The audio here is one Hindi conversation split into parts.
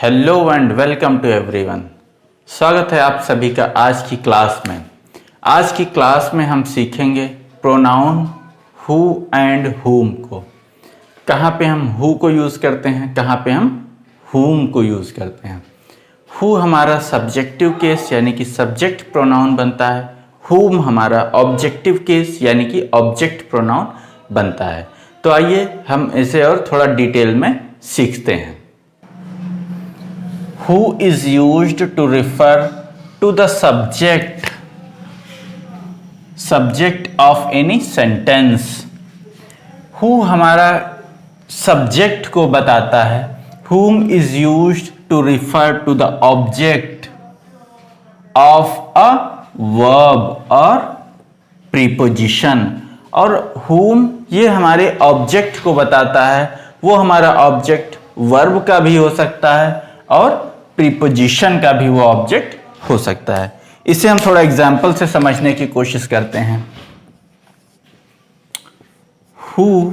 Hello and welcome to everyone. स्वागत है आप सभी का आज की क्लास में। आज की क्लास में हम सीखेंगे प्रोनाउन हु एंड हुम को। कहाँ पे हम हु को यूज़ करते हैं, कहाँ पे हम हुम को यूज़ करते हैं। हु हमारा सब्जेक्टिव केस यानी कि सब्जेक्ट प्रोनाउन बनता है, हुम हमारा ऑब्जेक्टिव केस यानी कि ऑब्जेक्ट प्रोनाउन बनता है। तो आइए हम इसे और थोड़ा डिटेल में सीखते हैं। Who is used to refer to the subject of any sentence। Who हमारा सब्जेक्ट को बताता है, whom is used to refer to the object of a verb or preposition। और whom ये हमारे ऑब्जेक्ट को बताता है, वो हमारा ऑब्जेक्ट वर्ब का भी हो सकता है और प्रीपोजिशन का भी वो ऑब्जेक्ट हो सकता है। इसे हम थोड़ा एग्जाम्पल से समझने की कोशिश करते हैं। हु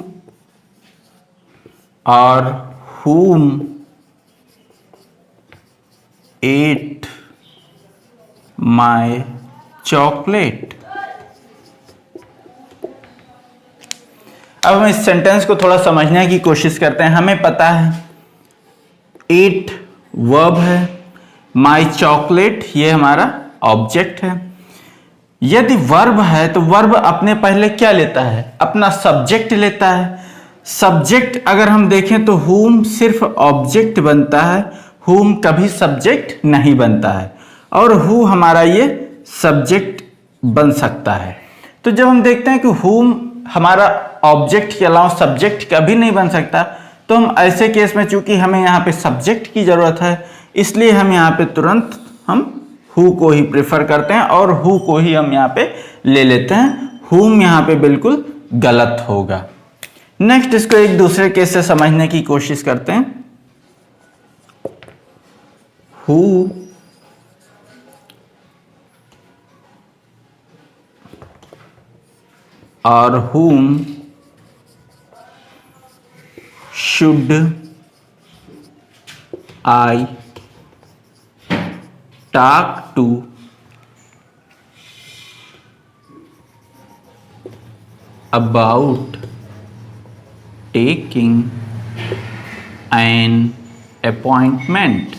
और whom ate my chocolate। अब हम इस सेंटेंस को थोड़ा समझने की कोशिश करते हैं। हमें पता है ate वर्ब है, माई चॉकलेट ये हमारा ऑब्जेक्ट है। यदि वर्ब है तो वर्ब अपने पहले क्या लेता है, अपना सब्जेक्ट लेता है। सब्जेक्ट अगर हम देखें तो हुम सिर्फ ऑब्जेक्ट बनता है, हुम कभी सब्जेक्ट नहीं बनता है। और हु हमारा ये सब्जेक्ट बन सकता है। तो जब हम देखते हैं कि हुम हमारा ऑब्जेक्ट के अलावा सब्जेक्ट कभी नहीं बन सकता, तो हम ऐसे केस में चूंकि हमें यहाँ पे सब्जेक्ट की जरूरत है, इसलिए हम यहाँ पे तुरंत हम हु को ही प्रेफर करते हैं और हु को ही हम यहाँ पे ले लेते हैं। हुम यहाँ पे बिल्कुल गलत होगा। नेक्स्ट इसको एक दूसरे केस से समझने की कोशिश करते हैं। हु और हुम should I talk to about taking an appointment।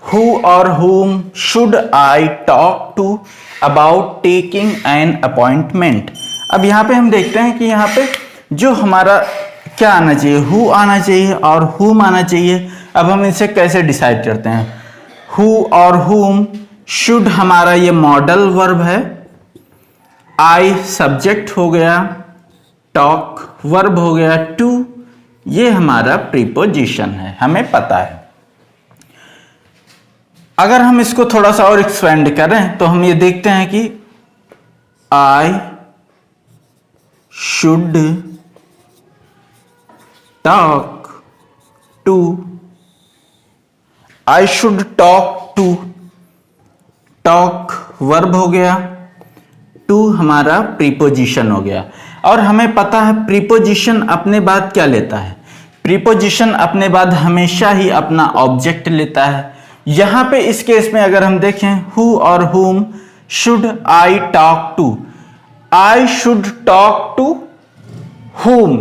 Who or whom should I talk to about taking an appointment। अब यहाँ पे हम देखते हैं कि यहाँ पे जो हमारा क्या आना चाहिए, who आना चाहिए और whom आना चाहिए। अब हम इसे कैसे डिसाइड करते हैं। who और whom, should हमारा ये मॉडल वर्ब है, I सब्जेक्ट हो गया, talk वर्ब हो गया, to ये हमारा प्रीपोजिशन है, हमें पता है। अगर हम इसको थोड़ा सा और एक्सपेंड करें तो हम ये देखते हैं कि I should talk to, I should talk to, talk verb हो गया, to हमारा प्रीपोजिशन हो गया। और हमें पता है प्रीपोजिशन अपने बाद क्या लेता है, प्रीपोजिशन अपने बाद हमेशा ही अपना ऑब्जेक्ट लेता है। यहां पे इस केस में अगर हम देखें हु और whom, should I talk to, I should talk to whom,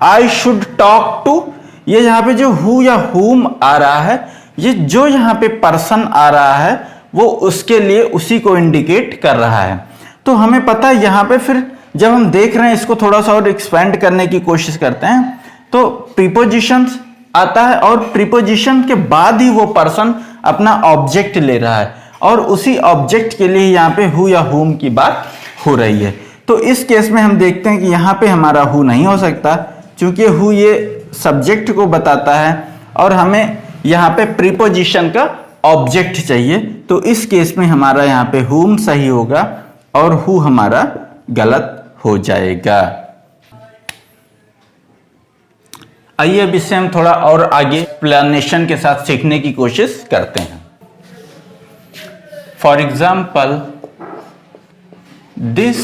I should talk to, ये यहां पे जो हु या हुम आ रहा है, ये जो यहां पे पर्सन आ रहा है वो उसके लिए उसी को इंडिकेट कर रहा है। तो हमें पता है यहां पे फिर जब हम देख रहे हैं इसको थोड़ा सा और एक्सपेंड करने की कोशिश करते हैं तो प्रीपोजिशंस आता है और प्रीपोजिशन के बाद ही वो पर्सन अपना ऑब्जेक्ट ले रहा है और उसी ऑब्जेक्ट के लिए यहाँ पे हु या हुम की बात हो रही है। तो इस केस में हम देखते हैं कि यहाँ पे हमारा हु नहीं हो सकता, क्योंकि हु ये सब्जेक्ट को बताता है और हमें यहाँ पे प्रीपोजिशन का ऑब्जेक्ट चाहिए। तो इस केस में हमारा यहाँ पे हुम सही होगा और हु हमारा गलत हो जाएगा। आइए अब इससे हम थोड़ा और आगे एक्सप्लेनेशन के साथ सीखने की कोशिश करते हैं। For example, this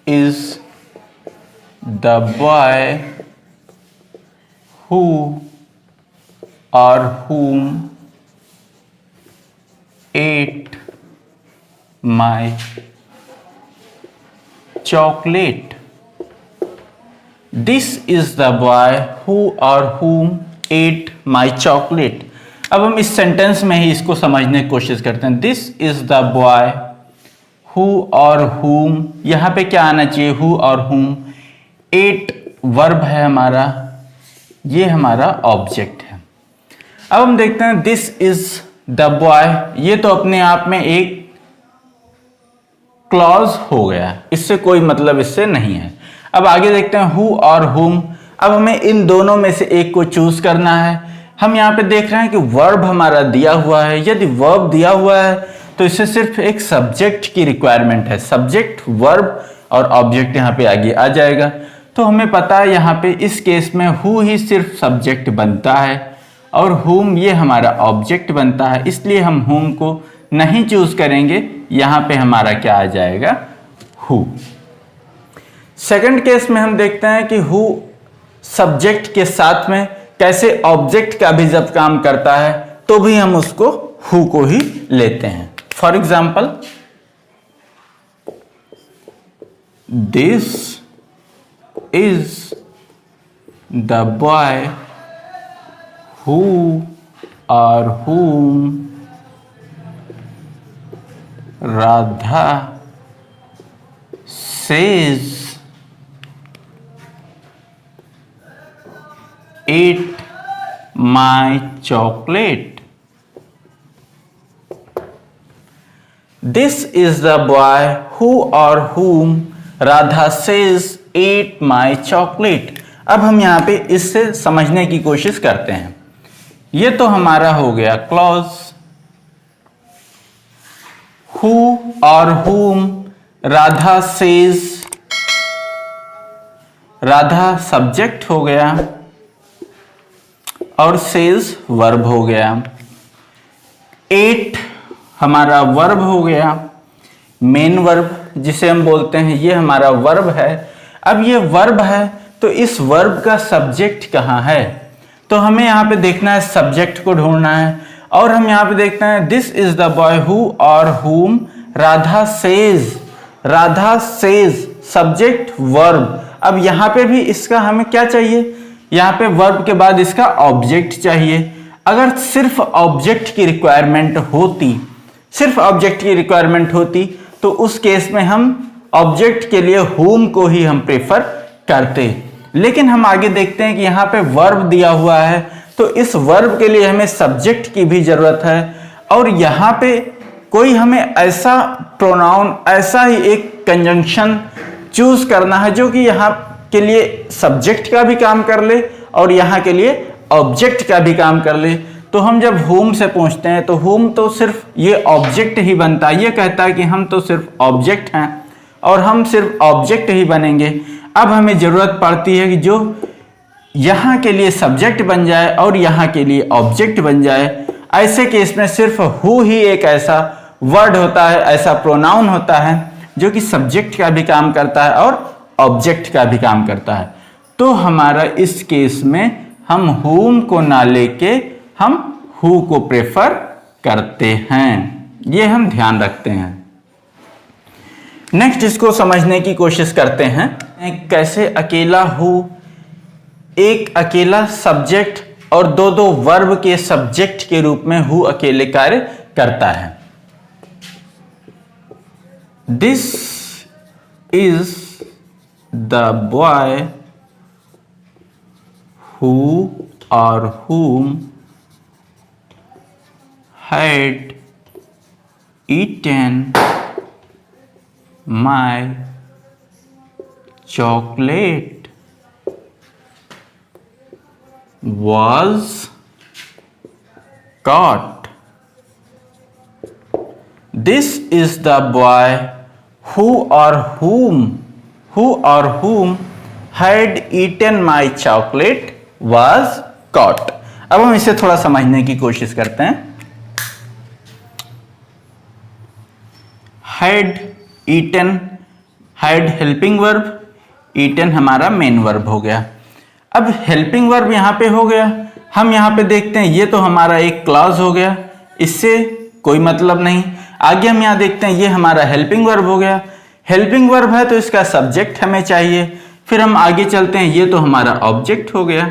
is the boy who और whom ate my chocolate. This is the boy who or whom ate my chocolate. अब हम इस सेंटेंस में ही इसको समझने की कोशिश करते हैं। This is the boy who और whom, यहाँ पे क्या आना चाहिए? who और whom. ate वर्ब है हमारा, ये हमारा ऑब्जेक्ट है। अब हम देखते हैं दिस इज द बॉय, ये तो अपने आप में एक क्लॉज हो गया, इससे कोई मतलब इससे नहीं है। अब आगे देखते हैं हु और हुम। अब हमें इन दोनों में से एक को चूज करना है। हम यहाँ पे देख रहे हैं कि वर्ब हमारा दिया हुआ है। यदि वर्ब दिया हुआ है तो इससे सिर्फ एक सब्जेक्ट की रिक्वायरमेंट है। सब्जेक्ट, वर्ब और ऑब्जेक्ट यहाँ पे आगे आ जाएगा। तो हमें पता है यहाँ पे इस केस में हु ही सिर्फ सब्जेक्ट बनता है और हुम ये हमारा ऑब्जेक्ट बनता है, इसलिए हम हुम को नहीं चूज करेंगे। यहाँ पे हमारा क्या आ जाएगा? हु। सेकंड केस में हम देखते हैं कि हु सब्जेक्ट के साथ में कैसे ऑब्जेक्ट का भी जब काम करता है तो भी हम उसको हु को ही लेते हैं। For example, this is the boy who or whom Radha says ate my chocolate. This is the boy who or whom Radha says ate my chocolate. अब हम यहाँ पे इससे समझने की कोशिश करते हैं। ये तो हमारा हो गया क्लॉज। हु और हुम, राधा सेज, राधा सब्जेक्ट हो गया और सेज वर्ब हो गया। एट हमारा वर्ब हो गया, मेन वर्ब जिसे हम बोलते हैं, ये हमारा वर्ब है। अब ये वर्ब है तो इस वर्ब का सब्जेक्ट कहाँ है? तो हमें यहाँ पे देखना है, सब्जेक्ट को ढूंढना है। और हम यहाँ पे देखते हैं this is the boy who और हुम Radha says. Radha says subject verb. अब यहाँ पे भी इसका हमें क्या चाहिए? यहाँ पे वर्ब के बाद इसका ऑब्जेक्ट चाहिए। अगर सिर्फ ऑब्जेक्ट की रिक्वायरमेंट होती, सिर्फ ऑब्जेक्ट की रिक्वायरमेंट होती तो उस केस में हम ऑब्जेक्ट के लिए हुम को ही हम प्रेफर करते। लेकिन हम आगे देखते हैं कि यहाँ पे वर्ब दिया हुआ है तो इस वर्ब के लिए हमें सब्जेक्ट की भी जरूरत है। और यहाँ पे कोई हमें ऐसा प्रोनाउन, ऐसा ही एक कंजंक्शन चूज करना है जो कि यहाँ के लिए सब्जेक्ट का भी काम कर ले और यहाँ के लिए ऑब्जेक्ट का भी काम कर ले। तो हम जब हुम से पूछते हैं तो हुम तो सिर्फ ये ऑब्जेक्ट ही बनता है, ये कहता है कि हम तो सिर्फ ऑब्जेक्ट हैं और हम सिर्फ ऑब्जेक्ट ही बनेंगे। अब हमें जरूरत पड़ती है कि जो यहाँ के लिए सब्जेक्ट बन जाए और यहाँ के लिए ऑब्जेक्ट बन जाए। ऐसे केस में सिर्फ हु ही एक ऐसा वर्ड होता है, ऐसा प्रोनाउन होता है जो कि सब्जेक्ट का भी काम करता है और ऑब्जेक्ट का भी काम करता है। तो हमारा इस केस में हम हुम को ना लेके हम हु को प्रेफर करते हैं, ये हम ध्यान रखते हैं। नेक्स्ट इसको समझने की कोशिश करते हैं कैसे अकेला हु एक अकेला सब्जेक्ट और दो दो वर्ब के सब्जेक्ट के रूप में हु अकेले कार्य करता है। This is the boy who और whom had eaten my chocolate was caught. This is the boy who or whom had eaten my chocolate was caught. अब हम इसे थोड़ा समझने की कोशिश करते हैं। Had eaten, had helping verb, eaten हमारा मेन वर्ब हो गया। अब हेल्पिंग वर्ब यहां पे हो गया। हम यहां पे देखते हैं ये तो हमारा एक क्लॉज हो गया, इससे कोई मतलब नहीं। आगे हम यहां देखते हैं ये हमारा हेल्पिंग वर्ब हो गया। हेल्पिंग वर्ब है तो इसका सब्जेक्ट हमें चाहिए। फिर हम आगे चलते हैं, ये तो हमारा ऑब्जेक्ट हो गया।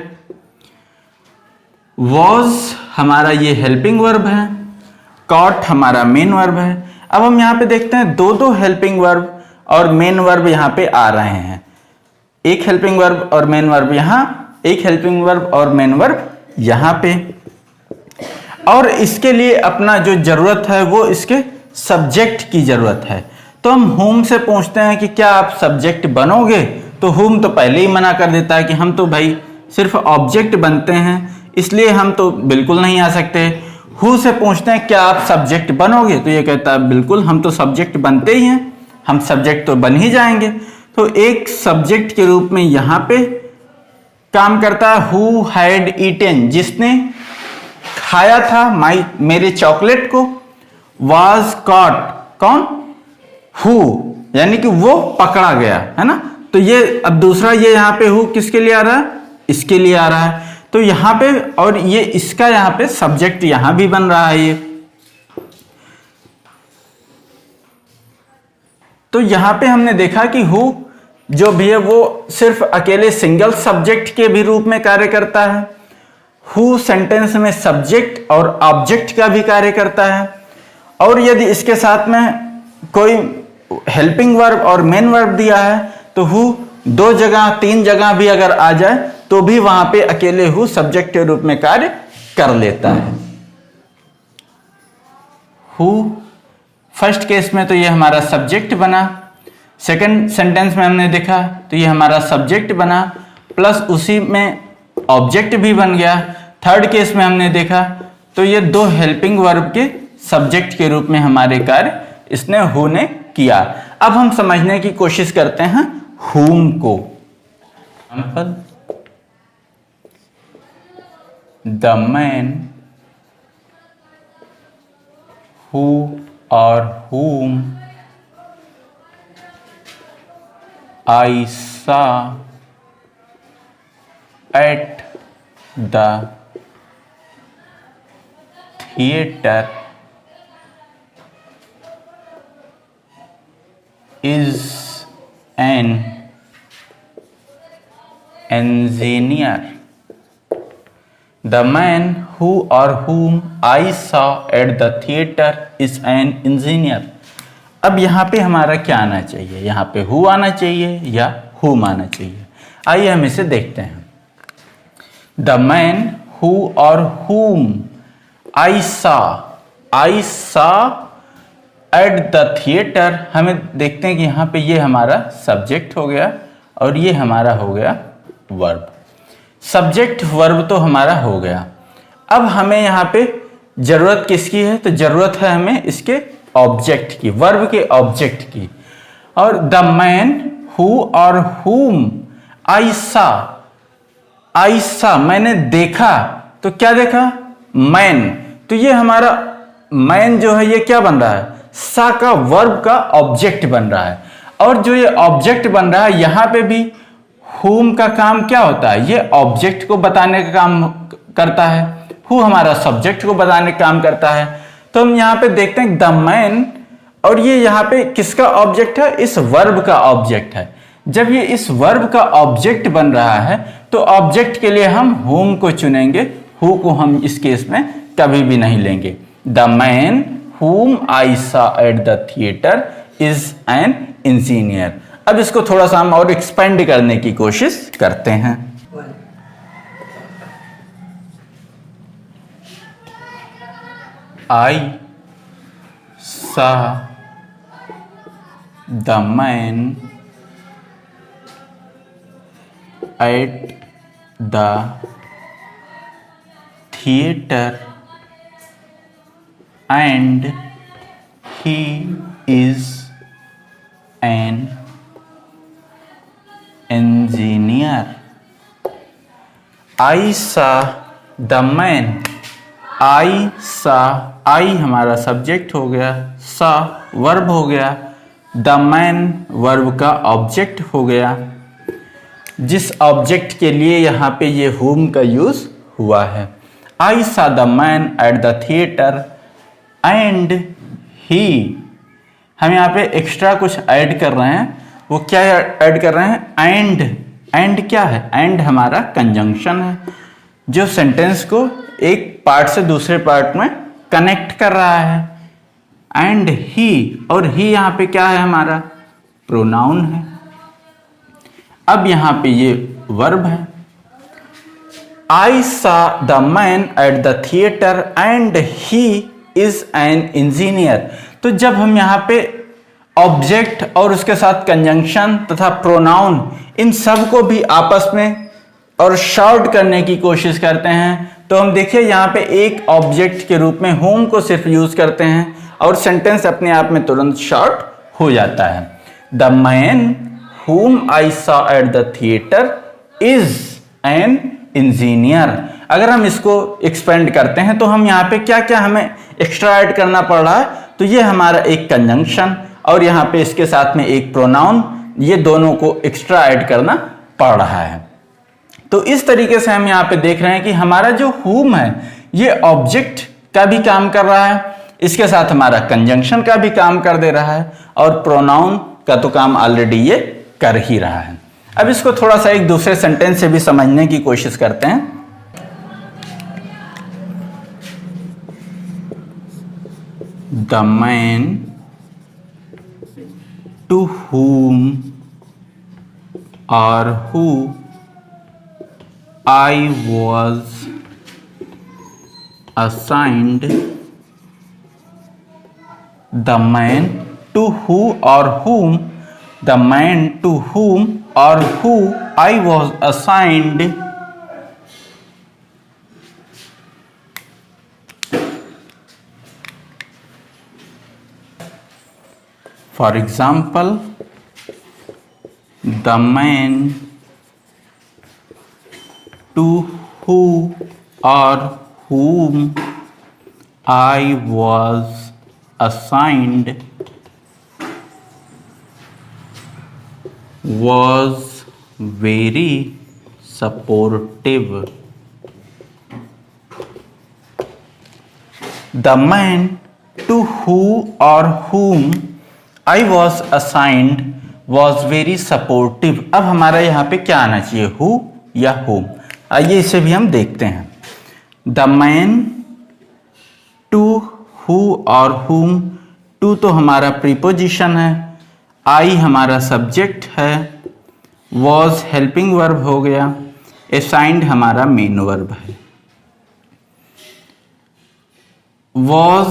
वॉज हमारा ये हेल्पिंग वर्ब है, कॉट हमारा मेन वर्ब है। अब हम यहाँ पे देखते हैं दो दो हेल्पिंग वर्ब और मेन वर्ब यहाँ पे आ रहे हैं। एक हेल्पिंग वर्ब और मेन वर्ब यहाँ, एक हेल्पिंग वर्ब और मेन वर्ब यहाँ पे। और इसके लिए अपना जो जरूरत है वो इसके सब्जेक्ट की जरूरत है। तो हम हुम से पूछते हैं कि क्या आप सब्जेक्ट बनोगे, तो हुम तो पहले ही मना कर देता है कि हम तो भाई सिर्फ ऑब्जेक्ट बनते हैं, इसलिए हम तो बिल्कुल नहीं आ सकते। हु से पूछते हैं क्या आप सब्जेक्ट बनोगे, तो ये कहता है बिल्कुल हम तो सब्जेक्ट बनते ही हैं, हम सब्जेक्ट तो बन ही जाएंगे। तो एक सब्जेक्ट के रूप में यहाँ पे काम करता है हु हैड ईटेन, जिसने खाया था मेरे चॉकलेट को। वाज कॉट, कौन, हु, यानी कि वो पकड़ा गया, है ना। तो ये अब दूसरा ये यहाँ पे हु किसके लिए आ रहा है, इसके लिए आ रहा है। तो यहाँ पे और ये इसका यहाँ पे सब्जेक्ट यहाँ भी बन रहा है ये। तो यहाँ पे हमने देखा कि हु जो भी है वो सिर्फ अकेले सिंगल सब्जेक्ट के भी रूप में कार्य करता है। हु सेंटेंस में सब्जेक्ट और ऑब्जेक्ट का भी कार्य करता है। और यदि इसके साथ में कोई हेल्पिंग वर्ब और मेन वर्ब दिया है तो हु दो जगह तीन जगह भी अगर आ जाए तो भी वहां पे अकेले हु सब्जेक्ट के रूप में कार्य कर लेता है। हु फर्स्ट केस में तो ये हमारा सब्जेक्ट बना, सेकंड सेंटेंस में हमने देखा तो ये हमारा सब्जेक्ट बना प्लस उसी में ऑब्जेक्ट भी बन गया। थर्ड केस में हमने देखा तो ये दो हेल्पिंग वर्ब के सब्जेक्ट के रूप में हमारे कार्य इसने हु ने किया। अब हम समझने की कोशिश करते हैं हुम को। एग्जाम्पल, द मैन हु और whom I saw at the theater is an engineer. The man who or whom I saw at the theater is an engineer. अब यहाँ पे हमारा क्या आना चाहिए, यहाँ पे who आना चाहिए या whom आना चाहिए। आइए हम इसे देखते हैं। The man who or whom I saw at the theater, हमें देखते हैं कि यहाँ पे ये हमारा सब्जेक्ट हो गया और ये हमारा हो गया वर्ब। सब्जेक्ट वर्ब तो हमारा हो गया। अब हमें यहाँ पे जरूरत किसकी है, तो जरूरत है हमें इसके ऑब्जेक्ट की, वर्ब के ऑब्जेक्ट की। और द मैन हु और हुम आई सा, मैंने देखा, तो क्या देखा, मैन। तो ये हमारा मैन जो है ये क्या बन रहा है, सा का वर्ब का ऑब्जेक्ट बन रहा है। और जो ये ऑब्जेक्ट बन रहा है यहां पे भी हुम का काम क्या होता है, ये ऑब्जेक्ट को बताने का काम करता है। हु हमारा सब्जेक्ट को बताने का काम करता है। तो हम यहाँ पे देखते हैं द मैन, और ये यहाँ पे किसका ऑब्जेक्ट है, इस वर्ब का ऑब्जेक्ट है। जब ये इस वर्ब का ऑब्जेक्ट बन रहा है तो ऑब्जेक्ट के लिए हम हुम को चुनेंगे, हु को हम इस केस में कभी भी नहीं लेंगे। द मैन हुम I saw at the theatre is an engineer. अब इसको थोड़ा सा हम और एक्सपेंड करने की कोशिश करते हैं। I saw the man at the theater and he is an engineer. I saw the man. I saw, I हमारा सब्जेक्ट हो गया, saw वर्ब हो गया, the man वर्ब का ऑब्जेक्ट हो गया, जिस ऑब्जेक्ट के लिए यहाँ पे ये whom का यूज हुआ है। I saw the man at the theater and he, हम यहाँ पे एक्स्ट्रा कुछ ऐड कर रहे हैं। वो क्या ऐड कर रहे हैं? एंड क्या है? एंड हमारा कंजंक्शन है जो सेंटेंस को एक पार्ट से दूसरे पार्ट में कनेक्ट कर रहा है। एंड ही, और ही यहाँ पे क्या है? हमारा प्रोनाउन है। अब यहाँ पे ये वर्ब है। I saw the man at the theater and he is an engineer। तो जब हम यहाँ पे ऑब्जेक्ट और उसके साथ कंजंक्शन तथा प्रोनाउन इन सब को भी आपस में और शॉर्ट करने की कोशिश करते हैं, तो हम देखिए यहाँ पे एक ऑब्जेक्ट के रूप में whom को सिर्फ यूज करते हैं और सेंटेंस अपने आप में तुरंत शॉर्ट हो जाता है। The man whom I saw at the theater is an engineer। अगर हम इसको एक्सपेंड करते हैं तो हम यहाँ पे क्या क्या हमें एक्स्ट्रा ऐड करना पड़ रहा है? तो ये हमारा एक कंजंक्शन और यहाँ पे इसके साथ में एक प्रोनाउन, ये दोनों को एक्स्ट्रा ऐड करना पड़ रहा है। तो इस तरीके से हम यहाँ पे देख रहे हैं कि हमारा जो whom है ये ऑब्जेक्ट का भी काम कर रहा है, इसके साथ हमारा कंजंक्शन का भी काम कर दे रहा है और प्रोनाउन का तो काम ऑलरेडी ये कर ही रहा है। अब इसको थोड़ा सा एक दूसरे सेंटेंस से भी समझने की कोशिश करते हैं। The man to whom or who I was assigned, the man to who or whom, the man to whom or who I was assigned for example, the man to who or whom I was assigned was very supportive. The man to who or whom I was assigned was very supportive। अब हमारा यहाँ पे क्या आना चाहिए? who या whom? आइए इसे भी हम देखते हैं। द मैन टू हु और whom, टू तो हमारा प्रीपोजिशन है, आई हमारा सब्जेक्ट है, वॉज हेल्पिंग वर्ब हो गया, असाइंड हमारा मेन वर्ब है। Was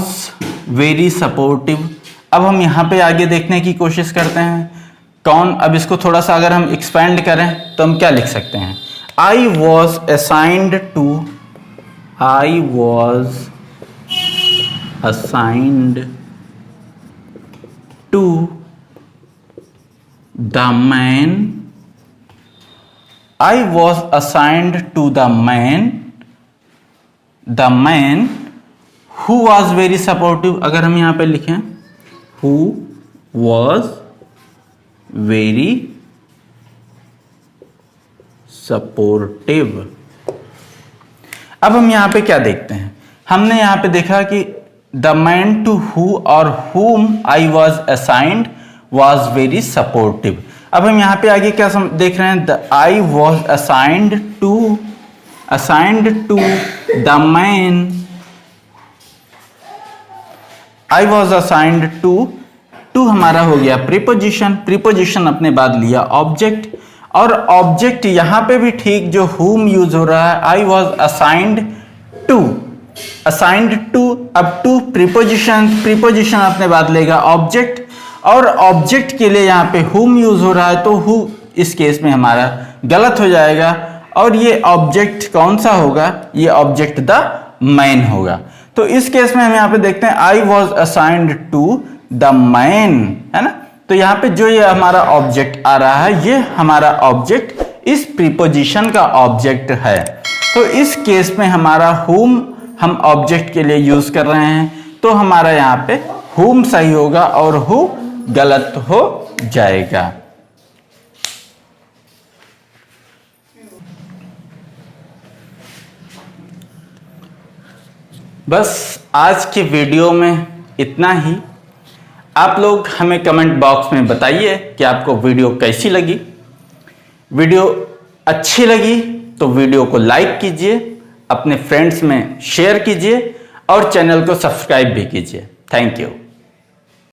very supportive. अब हम यहाँ पे आगे देखने की कोशिश करते हैं कौन। अब इसको थोड़ा सा अगर हम एक्सपेंड करें तो हम क्या लिख सकते हैं? I was assigned to, I was assigned to the man, I was assigned to the man who was very supportive। अगर हम यहाँ पे लिखें who was very सपोर्टिव। अब हम यहाँ पे क्या देखते हैं? हमने यहाँ पे देखा कि द मैन टू हु और whom I was assigned was very supportive। अब हम यहाँ पे आगे क्या देख रहे हैं? I was assigned to the man, I was assigned to हमारा हो गया प्रीपोजिशन अपने बाद लिया ऑब्जेक्ट, और ऑब्जेक्ट यहां पे भी ठीक जो whom यूज हो रहा है, I was assigned to, अब टू प्रीपोजिशन अपने बाद लेगा ऑब्जेक्ट, और ऑब्जेक्ट के लिए यहां पे whom यूज हो रहा है तो who इस केस में हमारा गलत हो जाएगा, और ये ऑब्जेक्ट कौन सा होगा? ये ऑब्जेक्ट द मैन होगा। तो इस केस में हम यहाँ पे देखते हैं I was assigned to the man, है ना। तो यहाँ पे जो ये हमारा ऑब्जेक्ट आ रहा है, ये हमारा ऑब्जेक्ट इस प्रीपोजिशन का ऑब्जेक्ट है। तो इस केस में हमारा whom हम ऑब्जेक्ट के लिए यूज कर रहे हैं, तो हमारा यहाँ पे whom सही होगा और who गलत हो जाएगा। बस आज के वीडियो में इतना ही। आप लोग हमें कमेंट बॉक्स में बताइए कि आपको वीडियो कैसी लगी। वीडियो अच्छी लगी तो वीडियो को लाइक कीजिए, अपने फ्रेंड्स में शेयर कीजिए और चैनल को सब्सक्राइब भी कीजिए। Thank you.